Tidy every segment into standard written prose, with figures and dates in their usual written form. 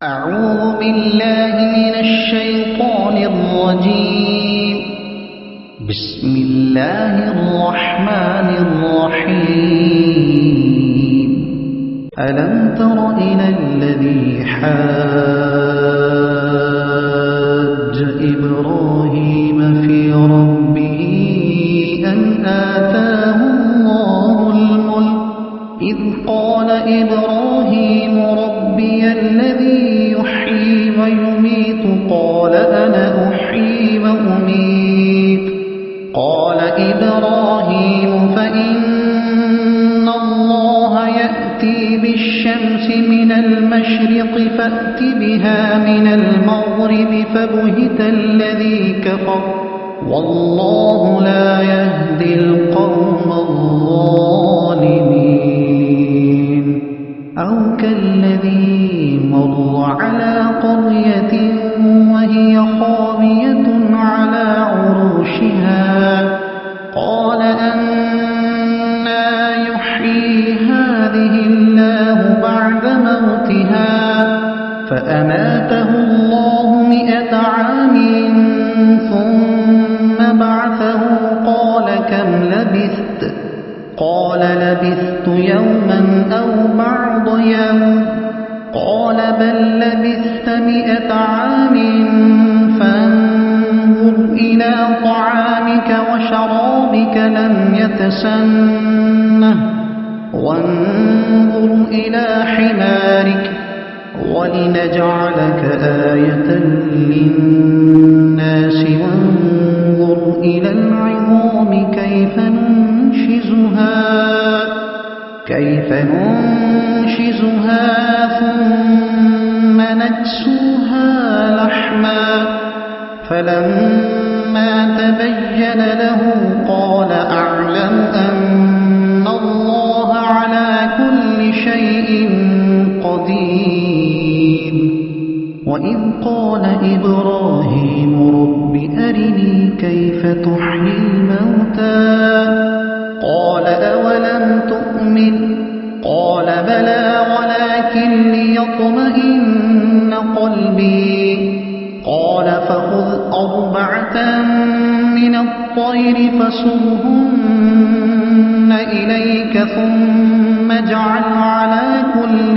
أعوذ بالله من الشيطان الرجيم. بسم الله الرحمن الرحيم. ألم تر إلى الذي حاج إبراهيم في ربه أن آتاه الله الملك إذ قال إبراهيم ربي الذي يحيي ويميت قال أنا أحيي وأميت قال إبراهيم فإن الله يأتي بالشمس من المشرق فأت بها من المغرب فبهت الذي كفر والله لا يهدي القوم الظالمين. أو كالذي مر على قرية وهي خاوية على عروشها قال أنى يحيي هذه الله بعد موتها فأماته الله 100 عام ثم بعثه قال كم لبثت قال لبثت يوما أو بعض يوم قال بل لبثت 100 عام فانظر إلى طعامك وشرابك لم يتسنه وانظر إلى حمارك ولنجعلك آية للناس وانظر إلى العظام كيف ننشزها ثم نكسوها لحما فلما تبين له قال أعلم أن الله على كل شيء قدير. وإذ قال إبراهيم رب أرني كيف تحيي الموتى قال أولم تؤمن قال بلى ولكن ليطمئن قلبي قال فخذ 4 من الطير فصرهن إليك ثم اجعل على كل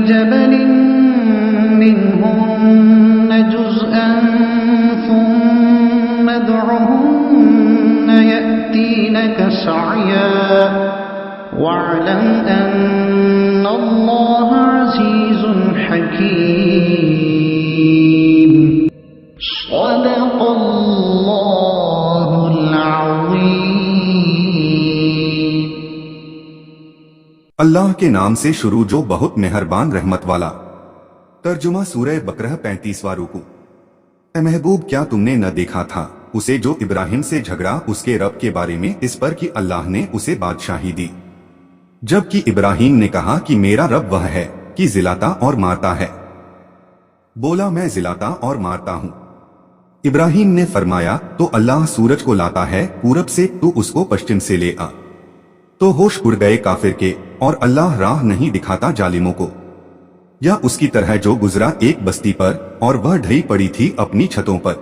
جبل منهن جزءا ثم ادعهن يأتينك سعيا واعلم أن الله عزيز حكيم. صدق الله العظيم. اللہ کے نام سے شروع جو بہت مہربان رحمت والا. ترجمہ سورہ بقرہ 35واں رکوع. اے محبوب کیا تم نے نہ دیکھا تھا اسے جو ابراہیم سے جھگڑا اس کے رب کے بارے میں اس پر کہ اللہ نے اسے بادشاہی دی جبکہ ابراہیم نے کہا کہ میرا رب وہ ہے کہ زلاتا اور مارتا ہے. بولا میں زلاتا اور مارتا ہوں. ابراہیم نے فرمایا تو اللہ سورج کو لاتا ہے پورب سے تو اس کو پشچم سے لے آ. تو ہوش اڑ گئے کافر کے اور اللہ راہ نہیں دکھاتا ظالموں کو. یا اس کی طرح جو گزرا ایک بستی پر اور وہ ڈھئی پڑی تھی اپنی چھتوں پر.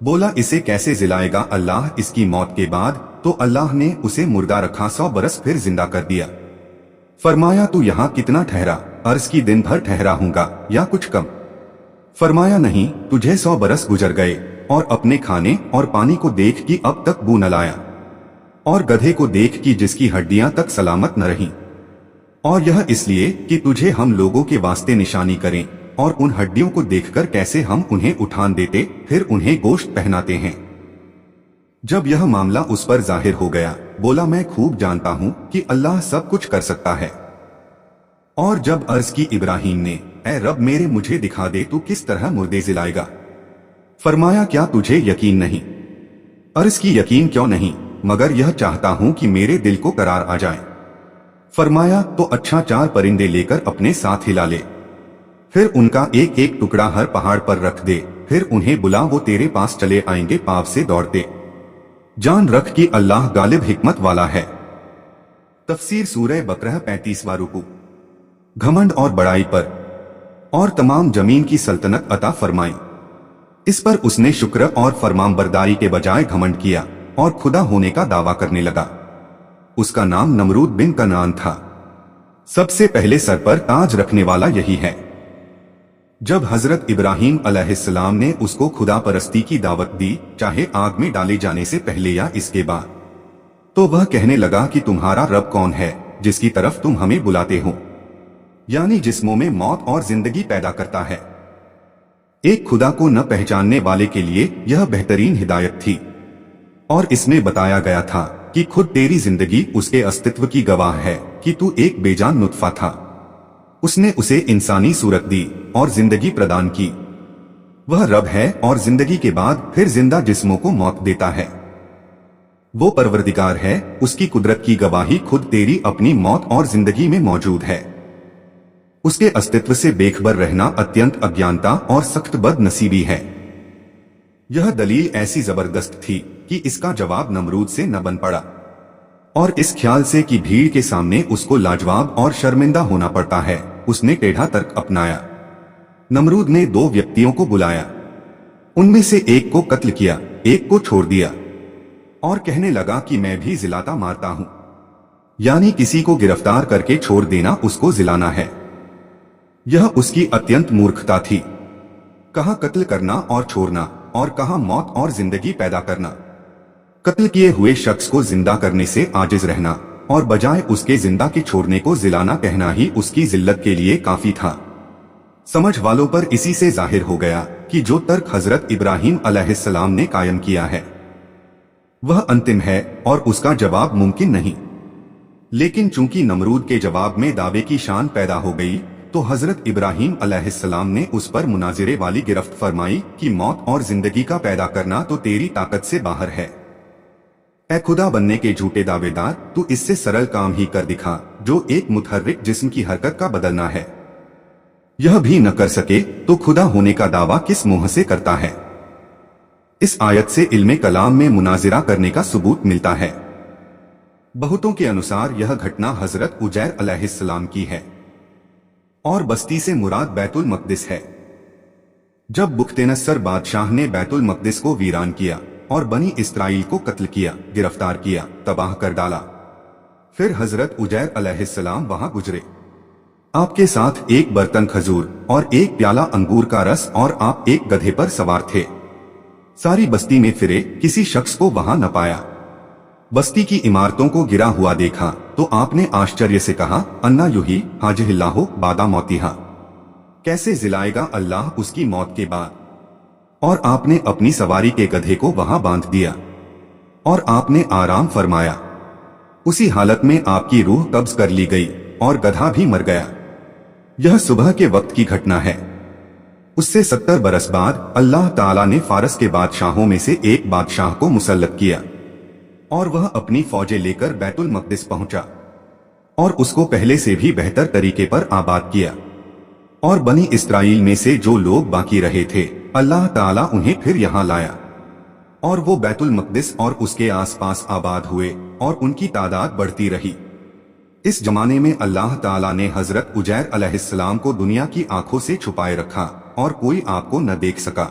بولا اسے کیسے جلائے گا اللہ اس کی موت کے بعد تو اللہ نے اسے مردہ رکھا 100 برس پھر زندہ کر دیا. فرمایا تو یہاں کتنا ٹھہرا؟ عرض کی دن بھر ٹھہرا ہوں گا یا کچھ کم. فرمایا نہیں تجھے 100 برس گزر گئے اور اپنے کھانے اور پانی کو دیکھ کہ اب تک بو نہ لایا اور گدھے کو دیکھ کہ جس کی ہڈیاں تک سلامت نہ رہیں. اور یہ اس لیے کہ تجھے ہم لوگوں کے واسطے نشانی کریں اور ان ہڈیوں کو دیکھ کر کیسے ہم انہیں اٹھان دیتے پھر انہیں گوشت پہناتے ہیں. جب یہ معاملہ اس پر ظاہر ہو گیا بولا میں خوب جانتا ہوں کہ اللہ سب کچھ کر سکتا ہے. اور جب عرض کی ابراہیم نے اے رب میرے مجھے دکھا دے تو کس طرح مردے جلائے گا. فرمایا کیا تجھے یقین نہیں؟ عرض کی یقین کیوں نہیں مگر یہ چاہتا ہوں کہ میرے دل کو قرار آ جائے. فرمایا تو اچھا 4 پرندے لے کر اپنے ساتھ ہلا لے، پھر ان کا ایک ایک ٹکڑا ہر پہاڑ پر رکھ دے، پھر انہیں بلا، وہ تیرے پاس چلے آئیں گے پاو سے دوڑتے۔ جان رکھ کہ اللہ غالب حکمت والا ہے۔ तफसीर सूरह बकरह 35वां रुकू। घमंड और बड़ाई पर और तमाम जमीन की सल्तनत अता फरमाई। इस पर उसने शुक्र और फरमानबरदारी के बजाय घमंड किया और खुदा होने का दावा करने लगा। उसका नाम नमरूद बिन कनान था। सबसे पहले सर पर ताज रखने वाला यही है। जब हजरत इब्राहीम अलैहिस्सलाम ने उसको खुदा परस्ती की दावत दी, चाहे आग में डाले जाने से पहले या इसके बाद, तो वह कहने लगा कि तुम्हारा रब कौन है जिसकी तरफ तुम हमें बुलाते हो, यानी जिस्मों में मौत और जिंदगी पैदा करता है। एक खुदा को न पहचानने वाले के लिए यह बेहतरीन हिदायत थी। और इसमें बताया गया था कि खुद तेरी जिंदगी उसके अस्तित्व की गवाह है कि तू एक बेजान नुत्फा था। उसने उसे इंसानी सूरत दी और जिंदगी प्रदान की। वह रब है और जिंदगी के बाद फिर जिंदा जिस्मों को मौत देता है। वो परवरदिगार है, उसकी कुदरत की गवाही खुद तेरी अपनी मौत और जिंदगी में मौजूद है। उसके अस्तित्व से बेखबर रहना अत्यंत अज्ञानता और सख्त बदनसीबी है। यह दलील ऐसी जबरदस्त थी कि इसका जवाब नमरूद से न बन पड़ा, और इस ख्याल से कि भीड़ के सामने उसको लाजवाब और शर्मिंदा होना पड़ता है, उसने टेढ़ा तर्क अपनाया। नमरूद ने 2 व्यक्तियों को बुलाया। उनमें से एक को कत्ल किया, एक को छोड़ दिया, और कहने लगा कि मैं भी जिलाता मारता हूं, यानी किसी को गिरफ्तार करके छोड़ देना उसको जिलाना है। यह उसकी अत्यंत मूर्खता थी। कहां कत्ल करना और छोड़ना, और कहां मौत और जिंदगी पैदा करना। कत्ल किए हुए शख्स को जिंदा करने से आजिज रहना और बजाय उसके जिंदा के छोड़ने को जिलाना कहना ही उसकी जिल्लत के लिए काफी था। समझ वालों पर इसी से जाहिर हो गया कि जो तर्क हजरत इब्राहीम अलैहिस्सलाम ने कायम किया है वह अंतिम है और उसका जवाब मुमकिन नहीं। लेकिन चूंकि नमरूद के जवाब में दावे की शान पैदा हो गई, तो हजरत इब्राहीम अलैहिस्सलाम ने उस पर मुनाजिरे वाली गिरफ्त फरमाई कि मौत और जिंदगी का पैदा करना तो तेरी ताकत से बाहर है। ऐ खुदा बनने के झूठे दावेदार, तू इससे सरल काम ही कर दिखा जो एक मुतहर्रिक जिस्म की हरकत का बदलना है। यह भी न कर सके तो खुदा होने का दावा किस मुंह से करता है। इस आयत से इल्मे कलाम में मुनाजिरा करने का सबूत मिलता है। बहुतों के अनुसार यह घटना हजरत उजैर अलैहिस्सलाम की है और बस्ती से मुराद बैतुल मक़दिस है। जब बुख्तिनस्सर बादशाह ने बैतुल मक़दिस को वीरान किया और बनी इसराइल को कत्ल किया, गिरफ्तार किया, तबाह कर डाला, फिर हजरत उजैर अलैहिस्सलाम वहां गुजरे। आपके साथ एक बर्तन खजूर और एक प्याला अंगूर का रस, और आप एक गधे पर सवार थे। सारी बस्ती में फिरे, किसी शख्स को वहां न पाया। बस्ती की इमारतों को गिरा हुआ देखा तो आपने आश्चर्य से कहा, अन्ना युही हाजिहिल्लाहु बादा मौतिहा, कैसे जिलाएगा अल्लाह उसकी मौत के बाद। और आपने अपनी सवारी के गधे को वहां बांध दिया और आपने आराम फरमाया। उसी हालत में आपकी रूह कब्ज कर ली गई और गधा भी मर गया। यह सुबह के वक्त की घटना है। उससे 70 बरस बाद अल्लाह ताला ने फारस के बादशाहों में से एक बादशाह को मुसल्लत किया और वह अपनी फौजें लेकर बैतुल मक़दिस पहुंचा और उसको पहले से भी बेहतर तरीके पर आबाद किया। और बनी इस्राइल में से जो लोग बाकी रहे थे, अल्लाह ताला उन्हें फिर यहाँ लाया और वो बैतुल मक़दिस और उसके आसपास आबाद हुए और उनकी तादाद बढ़ती रही। इस जमाने में अल्लाह ताला ने हजरत उजैर अलैहिस्सलाम को दुनिया की आंखों से छुपाए रखा और कोई आपको न देख सका।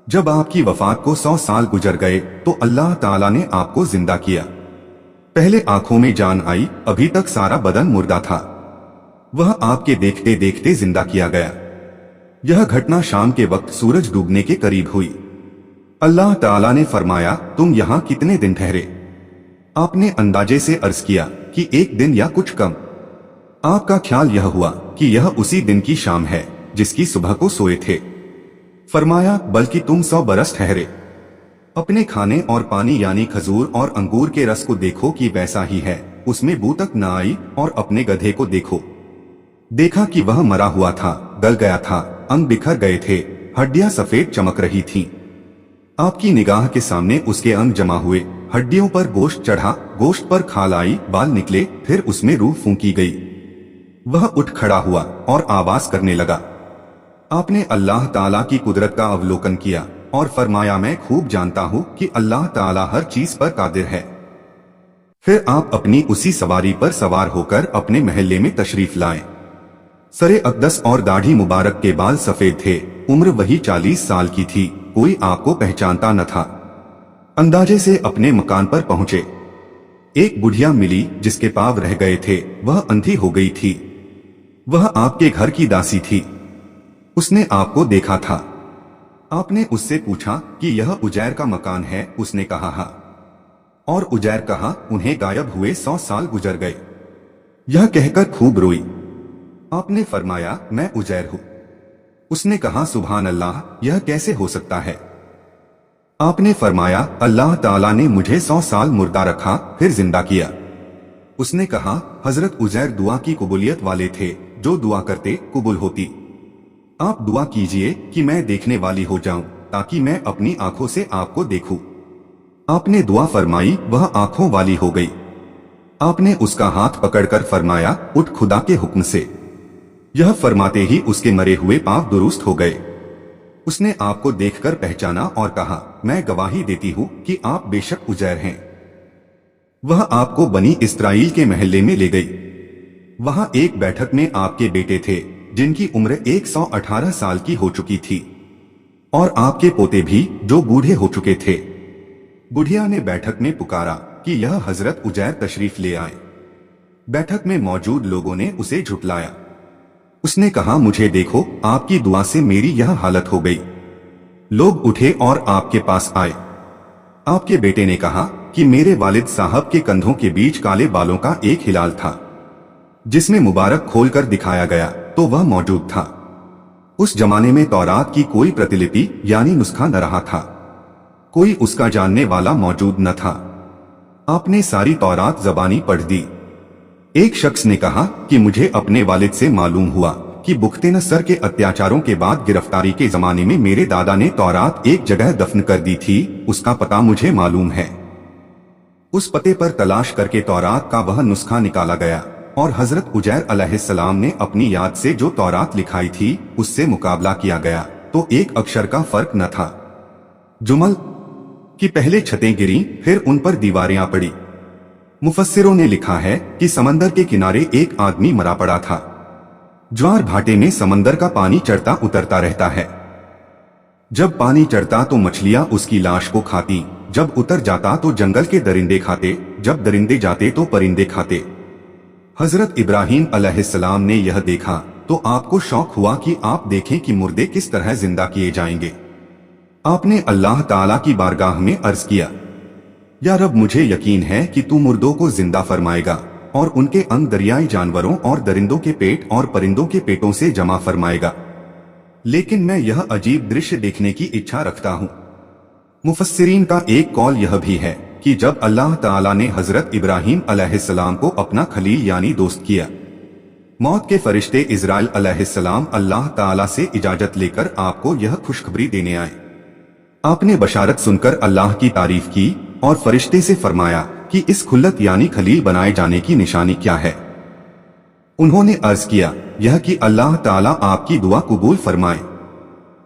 जब आपकी वफात को 100 साल गुजर गए तो अल्लाह ताला ने आपको जिंदा किया। पहले आंखों में जान आई, अभी तक सारा बदन मुर्दा था। वह आपके देखते देखते जिंदा किया गया। यह घटना शाम के वक्त सूरज डूबने के करीब हुई। अल्लाह ताला ने फरमाया, तुम यहाँ कितने दिन ठहरे? आपने अंदाजे से अर्ज किया कि 1 दिन या कुछ कम। आपका ख्याल यह हुआ कि यह उसी दिन की शाम है जिसकी सुबह को सोए थे। फरमाया, बल्कि तुम 100 बरस ठहरे। अपने खाने और पानी यानी खजूर और अंगूर के रस को देखो कि वैसा ही है, उसमें बू तक न आई, और अपने गधे को देखो। देखा कि वह मरा हुआ था, गल गया था, अंग बिखर गए थे, हड्डियां सफेद चमक रही थीं। आपकी निगाह के सामने उसके अंग जमा हुए, हड्डियों पर गोश्त चढ़ा, गोश्त पर खाल आई, बाल निकले, फिर उसमें रूह फूंकी गई। वह उठ खड़ा हुआ और आवाज करने लगा। आपने अल्लाह ताला की कुदरत का अवलोकन किया और फरमाया, मैं खूब जानता हूँ कि अल्लाह ताला हर चीज पर कादिर है। फिर आप अपनी उसी सवारी पर सवार होकर अपने महल्ले में तशरीफ लाएं। सरे अकदस और दाढ़ी मुबारक के बाल सफेद थे। उम्र वही 40 साल की थी। कोई आपको पहचानता न था। अंदाजे से अपने मकान पर पहुंचे। एक बुढ़िया मिली जिसके पांव रह गए थे। वह अंधी हो गई थी। वह आपके घर की दासी थी। उसने आपको देखा था। आपने उससे पूछा कि यह उजैर का मकान है। उसने कहा हाँ। और उजैर कहा उन्हें गायब हुए 100 साल गुजर गए। यह कहकर खूब रोई। आपने फरमाया मैं उजैर हूं। उसने कहा सुभान अल्लाह, यह कैसे हो सकता है? आपने फरमाया अल्लाह ताला ने मुझे 100 साल मुर्दा रखा फिर जिंदा किया। उसने कहा हजरत उजैर दुआ की कबूलियत वाले थे। जो दुआ करते कबूल होती। आप दुआ कीजिए कि मैं देखने वाली हो जाऊं ताकि मैं अपनी आंखों से आपको देखूं। आपने दुआ फरमाई, वह आंखों वाली हो गई। आपने उसका हाथ पकड़कर फरमाया उठ खुदा के हुक्म से। यह फरमाते ही उसके मरे हुए पांव दुरुस्त हो गए। उसने आपको देखकर पहचाना और कहा मैं गवाही देती हूं कि आप बेशक उजैर हैं। वह आपको बनी इस्राइल के महल्ले में ले गई। वहां एक बैठक में आपके बेटे थे जिनकी उम्र 118 साल की हो चुकी थी और आपके पोते भी जो बूढ़े हो चुके थे। बुढ़िया ने बैठक में पुकारा कि यह हजरत उजैर तशरीफ ले आए। बैठक में मौजूद लोगों ने उसे झुटलाया। उसने कहा मुझे देखो, आपकी दुआ से मेरी यह हालत हो गई। लोग उठे और आपके पास आए। आपके बेटे ने कहा कि मेरे वालिद साहब के कंधों के बीच काले बालों का एक हिलाल था जिसमें मुबारक खोलकर दिखाया गया तो वह मौजूद था। उस जमाने में तौरात की कोई प्रतिलिपि यानी नुस्खा न रहा था। कोई उसका जानने वाला मौजूद न था। आपने सारी तौरात ज़बानी पढ़ दी। एक शख्स ने कहा कि मुझे अपने वालिद से मालूम हुआ कि बुख्ते नसर के अत्याचारों के बाद गिरफ्तारी के जमाने में मेरे दादा ने तौरात एक जगह दफन कर दी थी। उसका पता मुझे मालूम है। उस पते पर तलाश करके तौरात का वह नुस्खा निकाला गया और हजरत उजैर अलैहिस्सलाम ने अपनी याद से जो तौरात लिखाई थी उससे मुकाबला किया गया तो एक अक्षर का फर्क न था। जुमल की पहले छतें गिरी फिर उन पर दीवारें पड़ी। मुफस्सिरों ने लिखा है कि समंदर के किनारे एक आदमी मरा पड़ा था। ज्वार भाटे में समंदर का पानी चढ़ता उतरता रहता है। जब पानी चढ़ता तो मछलियां उसकी लाश को खाती, जब उतर जाता तो जंगल के दरिंदे खाते, जब दरिंदे जाते तो परिंदे खाते। हजरत इब्राहीम अलैहिस्सलाम ने यह देखा तो आपको शौक हुआ कि आप देखें कि मुर्दे किस तरह जिंदा किए जाएंगे। आपने अल्लाह ताला की बारगाह में अर्ज किया, या रब मुझे यकीन है कि तू मुर्दों को जिंदा फरमाएगा और उनके अंग दरियाई जानवरों और दरिंदों के पेट और परिंदों के पेटों से जमा फरमाएगा, लेकिन मैं यह अजीब दृश्य देखने की इच्छा रखता हूँ। मुफस्सिरीन का एक कौल यह भी है कि जब अल्लाह ताला ने हजरत इब्राहीम अलैहिस्सलाम को अपना खलील यानी दोस्त किया, मौत के फरिश्ते इजराइल अलैहिस्सलाम अल्लाह ताला से इजाजत लेकर आपको यह खुशखबरी देने आए। आपने बशारत सुनकर अल्लाह की तारीफ की और फरिश्ते से फरमाया कि इस खुल्लत यानी खलील बनाए जाने की निशानी क्या है। उन्होंने अर्ज किया यह कि अल्लाह ताला आपकी दुआ कबूल फरमाए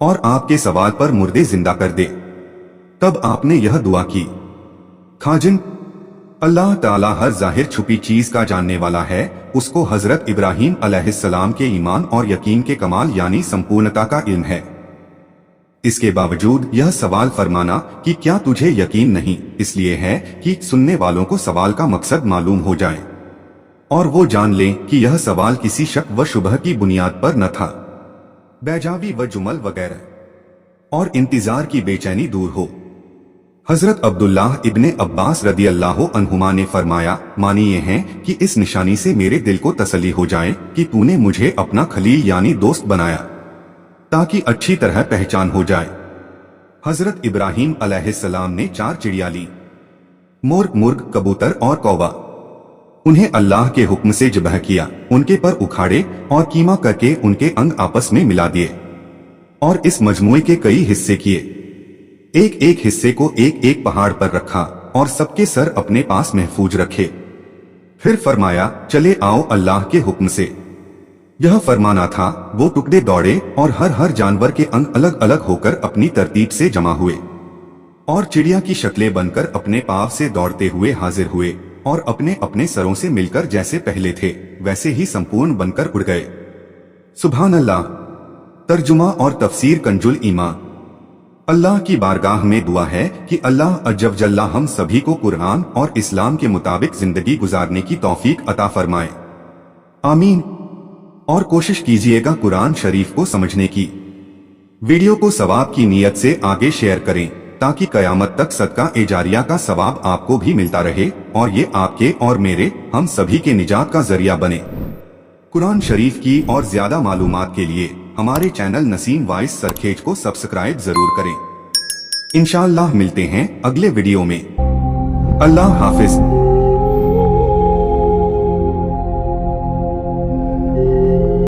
और आपके सवाल पर मुर्दे जिंदा कर दे। तब आपने यह दुआ की, खाजिन अल्लाह ताला हर जाहिर छुपी चीज का जानने वाला है, उसको हजरत इब्राहीम अलैहिस्सलाम के ईमान और यकीन के कमाल यानी संपूर्णता का इल्म है। इसके बावजूद यह सवाल फरमाना कि क्या तुझे यकीन नहीं, इसलिए है कि सुनने वालों को सवाल का मकसद मालूम हो जाए और वो जान लें कि यह सवाल किसी शक व शुबह की बुनियाद पर न था। बैजावी व जुमल वगैरह और इंतजार की बेचैनी दूर हो। हजरत अब्दुल्लाह इब्ने अब्बास रदी अल्लाह अन्हुमा ने फरमाया, मानिए हैं कि इस निशानी से मेरे दिल को तसल्ली हो जाए कि तूने मुझे अपना खलील यानी दोस्त बनाया ताकि अच्छी तरह पहचान हो जाए। हजरत इब्राहीम अलैहिस्सलाम ने 4 चिड़िया ली, मोर, मुर्ग, कबूतर और कौवा। उन्हें अल्लाह के हुक्म से ज़िबह किया, उनके पर उखाड़े और कीमा करके उनके अंग आपस में मिला दिए और इस मजमूए के कई हिस्से किए। एक एक हिस्से को एक एक पहाड़ पर रखा और सबके सर अपने पास महफूज रखे। फिर फरमाया, चले आओ अल्लाह के हुक्म से। यह फरमाना था, वो टुकड़े दौड़े और हर जानवर के अंग अलग अलग होकर अपनी तरतीब से जमा हुए और चिड़िया की शक्लें बनकर अपने पाव से दौड़ते हुए हाजिर हुए और अपने अपने सरों से मिलकर जैसे पहले थे वैसे ही संपूर्ण बनकर उड़ गए। सुभान अल्लाह। तर्जुमा और तफसीर कंजुल ईमान। अल्लाह की बारगाह में दुआ है कि अल्लाह अज्जल जल्ला हम सभी को कुरान और इस्लाम के मुताबिक जिंदगी गुजारने की तौफीक अता फरमाए, आमीन। और कोशिश कीजिएगा कुरान शरीफ को समझने की। वीडियो को सवाब की नीयत से आगे शेयर करें ताकि कयामत तक सदका एजारिया का सवाब आपको भी मिलता रहे और ये आपके और मेरे हम सभी के निजात का जरिया बने। कुरान शरीफ की और ज्यादा मालूमात के लिए हमारे चैनल नसीम वॉइस सरखेज को सब्सक्राइब जरूर करें। इंशाअल्लाह मिलते हैं अगले वीडियो में। अल्लाह हाफिज।